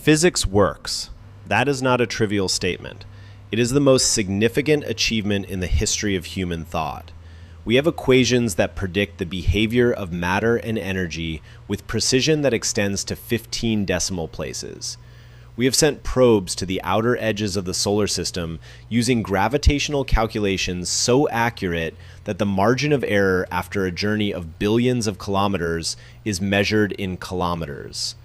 Physics works. That is not a trivial statement. It is the most significant achievement in the history of human thought. We have equations that predict the behavior of matter and energy with precision that extends to 15 decimal places. We have sent probes to the outer edges of the solar system using gravitational calculations so accurate that the margin of error after a journey of billions of kilometers is measured in kilometers.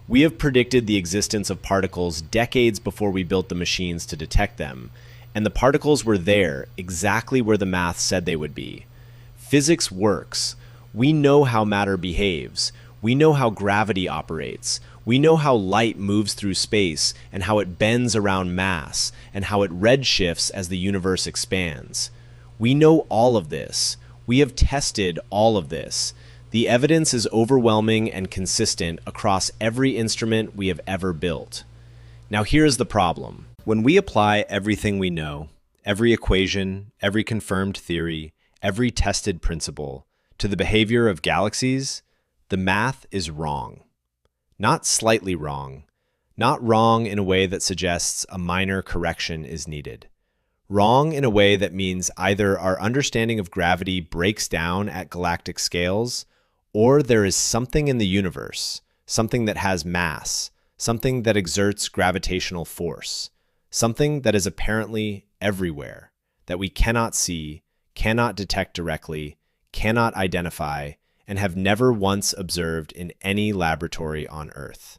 We have predicted the existence of particles decades before we built the machines to detect them, and the particles were there, exactly where the math said they would be. Physics works. We know how matter behaves. We know how gravity operates. We know how light moves through space and how it bends around mass and how it redshifts as the universe expands. We know all of this. We have tested all of this. The evidence is overwhelming and consistent across every instrument we have ever built. Now here's the problem. When we apply everything we know, every equation, every confirmed theory, every tested principle, to the behavior of galaxies, the math is wrong. Not slightly wrong. Not wrong in a way that suggests a minor correction is needed. Wrong in a way that means either our understanding of gravity breaks down at galactic scales, or there is something in the universe, something that has mass, something that exerts gravitational force, something that is apparently everywhere, that we cannot see, cannot detect directly, cannot identify, and have never once observed in any laboratory on Earth.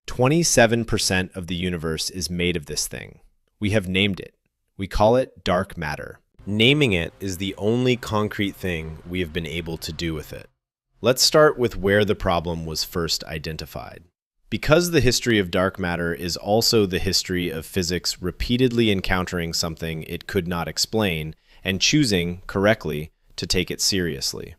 27% of the universe is made of this thing. We have named it. We call it dark matter. Naming it is the only concrete thing we have been able to do with it. Let's start with where the problem was first identified. Because the history of dark matter is also the history of physics repeatedly encountering something it could not explain and choosing, correctly, to take it seriously.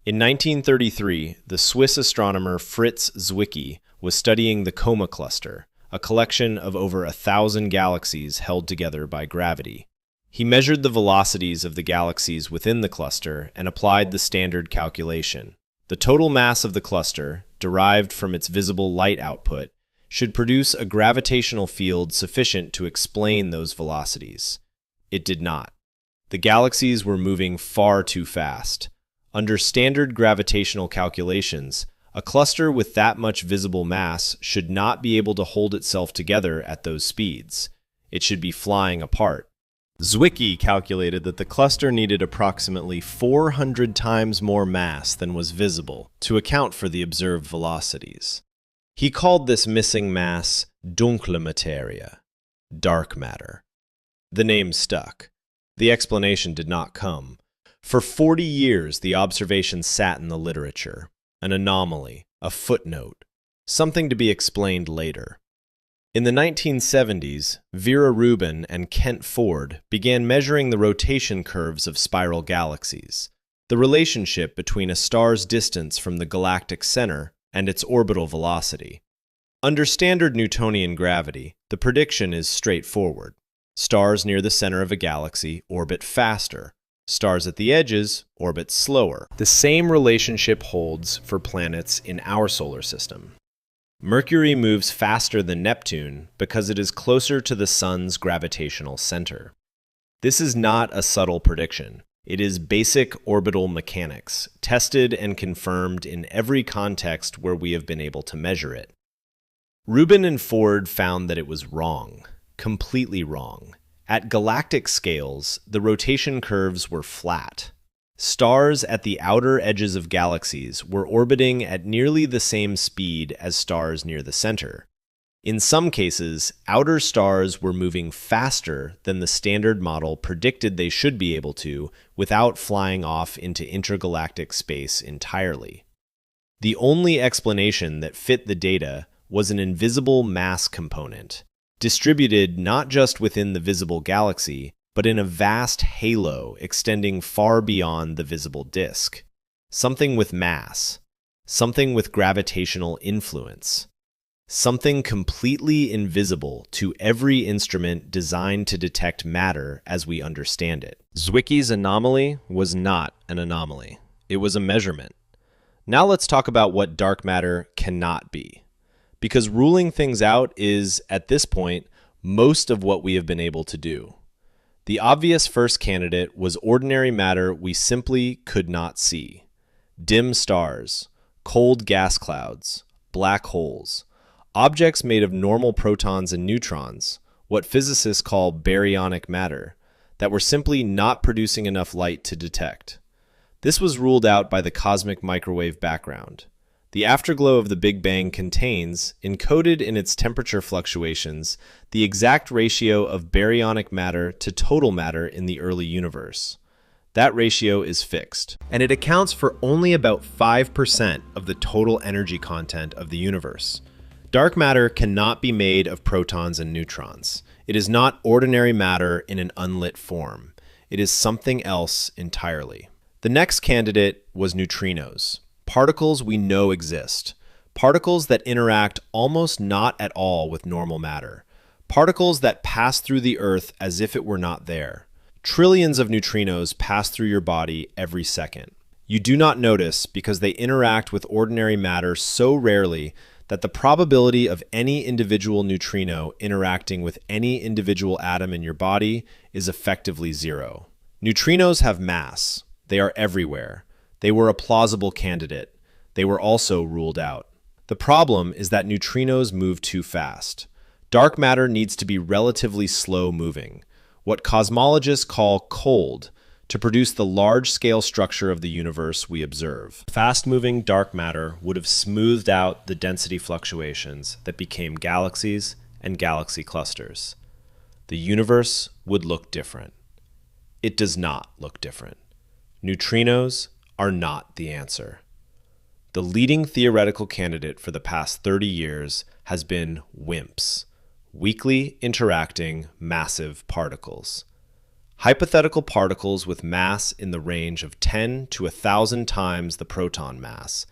In 1933, the Swiss astronomer Fritz Zwicky was studying the Coma cluster, a collection of over 1,000 galaxies held together by gravity. He measured the velocities of the galaxies within the cluster and applied the standard calculation. The total mass of the cluster, derived from its visible light output, should produce a gravitational field sufficient to explain those velocities. It did not. The galaxies were moving far too fast. Under standard gravitational calculations, a cluster with that much visible mass should not be able to hold itself together at those speeds. It should be flying apart. Zwicky calculated that the cluster needed approximately 400 times more mass than was visible to account for the observed velocities. He called this missing mass dunkle materia, dark matter. The name stuck. The explanation did not come. For 40 years, the observation sat in the literature, an anomaly, a footnote, something to be explained later. In the 1970s, Vera Rubin and Kent Ford began measuring the rotation curves of spiral galaxies, the relationship between a star's distance from the galactic center and its orbital velocity. Under standard Newtonian gravity, the prediction is straightforward. Stars near the center of a galaxy orbit faster. Stars at the edges orbit slower. The same relationship holds for planets in our solar system. Mercury moves faster than Neptune because it is closer to the Sun's gravitational center. This is not a subtle prediction. It is basic orbital mechanics, tested and confirmed in every context where we have been able to measure it. Rubin and Ford found that it was wrong, completely wrong. At galactic scales, the rotation curves were flat. Stars at the outer edges of galaxies were orbiting at nearly the same speed as stars near the center. In some cases, outer stars were moving faster than the standard model predicted they should be able to without flying off into intergalactic space entirely. The only explanation that fit the data was an invisible mass component, distributed not just within the visible galaxy, but in a vast halo extending far beyond the visible disk. Something with mass. Something with gravitational influence. Something completely invisible to every instrument designed to detect matter as we understand it. Zwicky's anomaly was not an anomaly. It was a measurement. Now let's talk about what dark matter cannot be. because ruling things out is, at this point, most of what we have been able to do. The obvious first candidate was ordinary matter we simply could not see. Dim stars, cold gas clouds, black holes, objects made of normal protons and neutrons, what physicists call baryonic matter, that were simply not producing enough light to detect. This was ruled out by the cosmic microwave background. The afterglow of the Big Bang contains, encoded in its temperature fluctuations, the exact ratio of baryonic matter to total matter in the early universe. That ratio is fixed, and it accounts for only about 5% of the total energy content of the universe. Dark matter cannot be made of protons and neutrons. It is not ordinary matter in an unlit form. It is something else entirely. The next candidate was neutrinos, particles we know exist, particles that interact almost not at all with normal matter, particles that pass through the Earth as if it were not there. Trillions of neutrinos pass through your body every second. You do not notice because they interact with ordinary matter so rarely that the probability of any individual neutrino interacting with any individual atom in your body is effectively zero. Neutrinos have mass. They are everywhere. They were a plausible candidate. They were also ruled out. The problem is that neutrinos move too fast. Dark matter needs to be relatively slow moving, what cosmologists call cold, to produce the large-scale structure of the universe we observe. Fast-moving dark matter would have smoothed out the density fluctuations that became galaxies and galaxy clusters. The universe would look different. It does not look different. Neutrinos are not the answer. The leading theoretical candidate for the past 30 years has been WIMPs, weakly interacting massive particles. Hypothetical particles with mass in the range of 10 to 1,000 times the proton mass,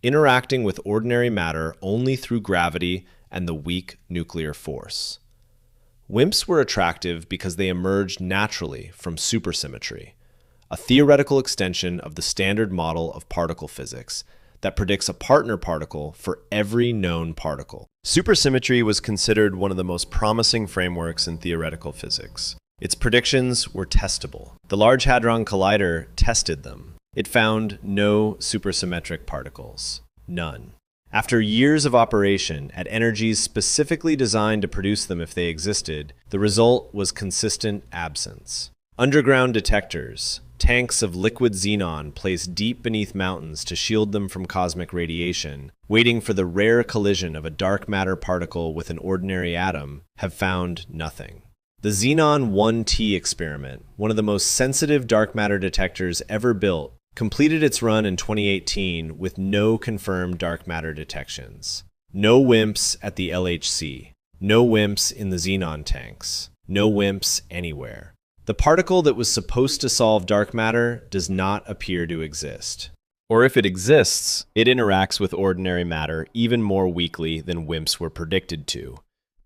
interacting with ordinary matter only through gravity and the weak nuclear force. WIMPs were attractive because they emerged naturally from supersymmetry, a theoretical extension of the standard model of particle physics that predicts a partner particle for every known particle. Supersymmetry was considered one of the most promising frameworks in theoretical physics. Its predictions were testable. The Large Hadron Collider tested them. It found no supersymmetric particles. None. After years of operation at energies specifically designed to produce them if they existed, the result was consistent absence. Underground detectors, tanks of liquid xenon placed deep beneath mountains to shield them from cosmic radiation, waiting for the rare collision of a dark matter particle with an ordinary atom, have found nothing. The Xenon 1T experiment, one of the most sensitive dark matter detectors ever built, completed its run in 2018 with no confirmed dark matter detections. No WIMPs at the LHC. No WIMPs in the xenon tanks. No WIMPs anywhere. The particle that was supposed to solve dark matter does not appear to exist. Or if it exists, it interacts with ordinary matter even more weakly than WIMPs were predicted to,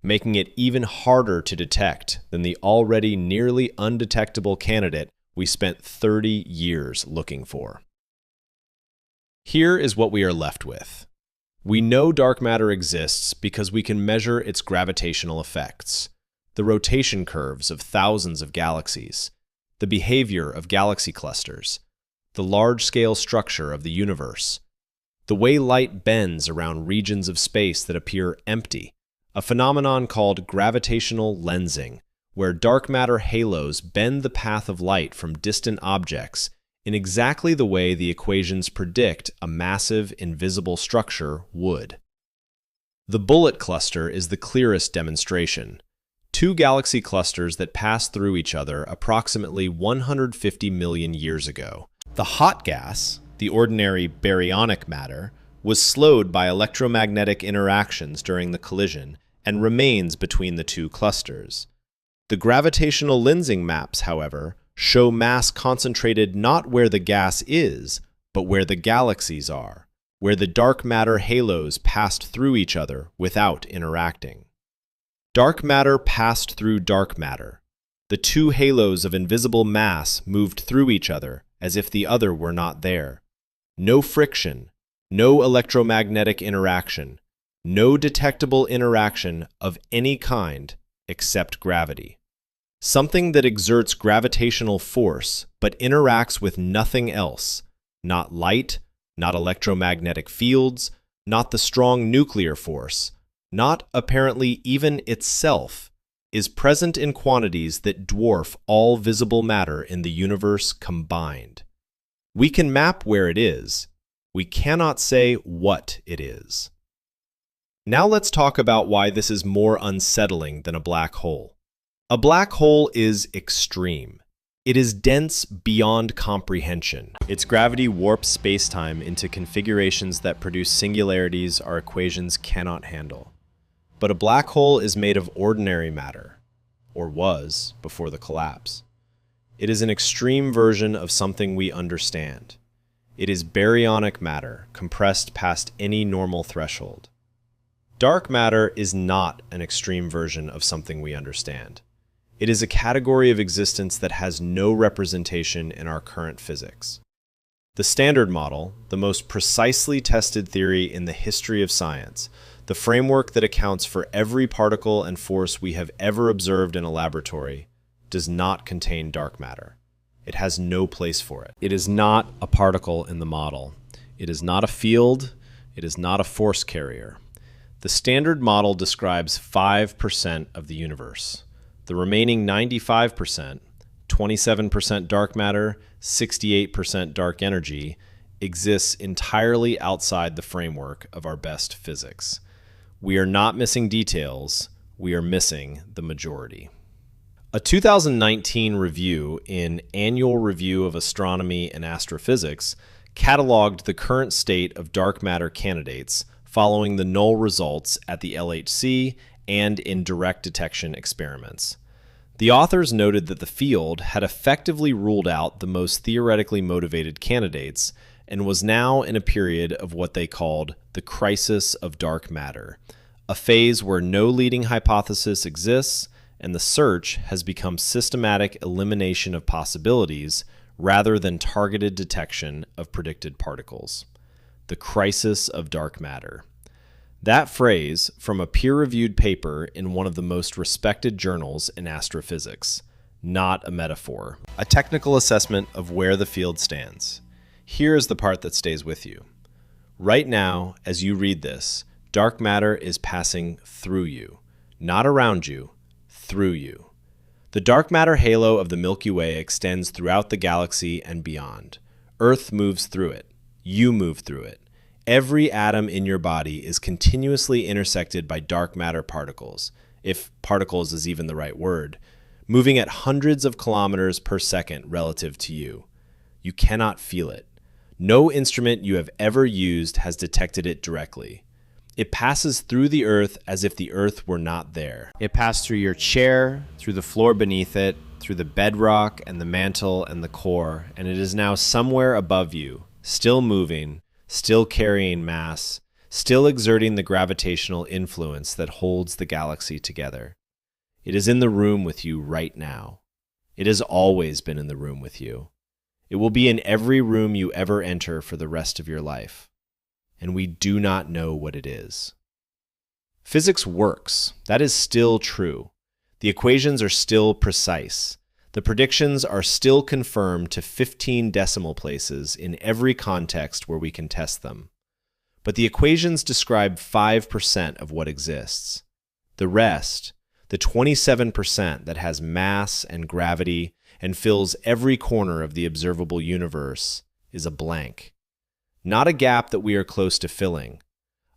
making it even harder to detect than the already nearly undetectable candidate we spent 30 years looking for. Here is what we are left with. We know dark matter exists because we can measure its gravitational effects, the rotation curves of thousands of galaxies, the behavior of galaxy clusters, the large-scale structure of the universe, the way light bends around regions of space that appear empty, a phenomenon called gravitational lensing, where dark matter halos bend the path of light from distant objects in exactly the way the equations predict a massive, invisible structure would. The bullet cluster is the clearest demonstration. Two galaxy clusters that pass through each other approximately 150 million years ago. The hot gas, the ordinary baryonic matter, was slowed by electromagnetic interactions during the collision and remains between the two clusters. The gravitational lensing maps, however, show mass concentrated not where the gas is, but where the galaxies are, where the dark matter halos passed through each other without interacting. Dark matter passed through dark matter. The two halos of invisible mass moved through each other as if the other were not there. No friction, no electromagnetic interaction, No detectable interaction of any kind except gravity. Something that exerts gravitational force but interacts with nothing else, not light, not electromagnetic fields, not the strong nuclear force, not apparently even itself, is present in quantities that dwarf all visible matter in the universe combined. We can map where it is. We cannot say what it is. Now let's talk about why this is more unsettling than a black hole. A black hole is extreme. It is dense beyond comprehension. Its gravity warps spacetime into configurations that produce singularities our equations cannot handle. But a black hole is made of ordinary matter, or was before the collapse. It is an extreme version of something we understand. It is baryonic matter, compressed past any normal threshold. Dark matter is not an extreme version of something we understand. It is a category of existence that has no representation in our current physics. The Standard Model, the most precisely tested theory in the history of science, the framework that accounts for every particle and force we have ever observed in a laboratory, does not contain dark matter. It has no place for it. It is not a particle in the model. It is not a field. It is not a force carrier. The Standard Model describes 5% of the universe. The remaining 95%, 27% dark matter, 68% dark energy, exists entirely outside the framework of our best physics. We are not missing details, we are missing the majority. A 2019 review in Annual Review of Astronomy and Astrophysics cataloged the current state of dark matter candidates following the null results at the LHC and in direct detection experiments. The authors noted that the field had effectively ruled out the most theoretically motivated candidates and was now in a period of what they called the crisis of dark matter, a phase where no leading hypothesis exists and the search has become systematic elimination of possibilities rather than targeted detection of predicted particles. The crisis of dark matter. That phrase from a peer-reviewed paper in one of the most respected journals in astrophysics, not a metaphor. A technical assessment of where the field stands. Here is the part that stays with you. Right now, as you read this, dark matter is passing through you, not around you, through you. The dark matter halo of the Milky Way extends throughout the galaxy and beyond. Earth moves through it. You move through it. Every atom in your body is continuously intersected by dark matter particles, if particles is even the right word, moving at hundreds of kilometers per second relative to you. You cannot feel it. No instrument you have ever used has detected it directly. It passes through the Earth as if the Earth were not there. It passed through your chair, through the floor beneath it, through the bedrock and the mantle and the core, and it is now somewhere above you, still moving, still carrying mass, still exerting the gravitational influence that holds the galaxy together. It is in the room with you right now. It has always been in the room with you. It will be in every room you ever enter for the rest of your life. And we do not know what it is. Physics works. That is still true. The equations are still precise. The predictions are still confirmed to 15 decimal places in every context where we can test them. But the equations describe 5% of what exists. The rest, the 27% that has mass and gravity and fills every corner of the observable universe, is a blank. Not a gap that we are close to filling.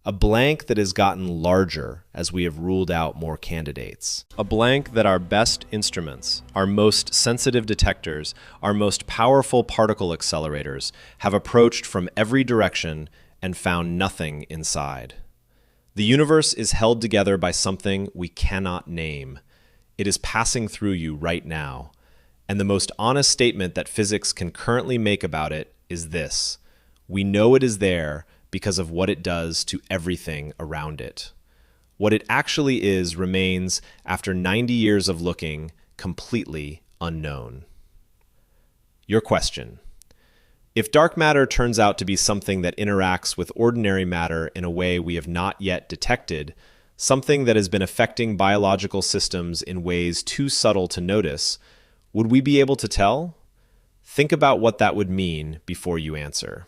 A blank that has gotten larger as we have ruled out more candidates. A blank that our best instruments, our most sensitive detectors, our most powerful particle accelerators have approached from every direction and found nothing inside. The universe is held together by something we cannot name. It is passing through you right now. And the most honest statement that physics can currently make about it is this: we know it is there because of what it does to everything around it. What it actually is remains, after 90 years of looking, completely unknown. Your question: If dark matter turns out to be something that interacts with ordinary matter in a way we have not yet detected, something that has been affecting biological systems in ways too subtle to notice, would we be able to tell? Think about what that would mean before you answer.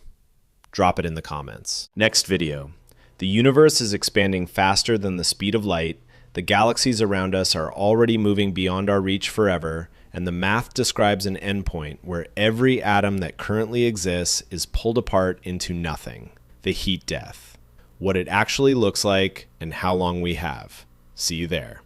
Drop it in the comments. Next video. The universe is expanding faster than the speed of light, the galaxies around us are already moving beyond our reach forever, and the math describes an endpoint where every atom that currently exists is pulled apart into nothing, the heat death. What it actually looks like and how long we have. See you there.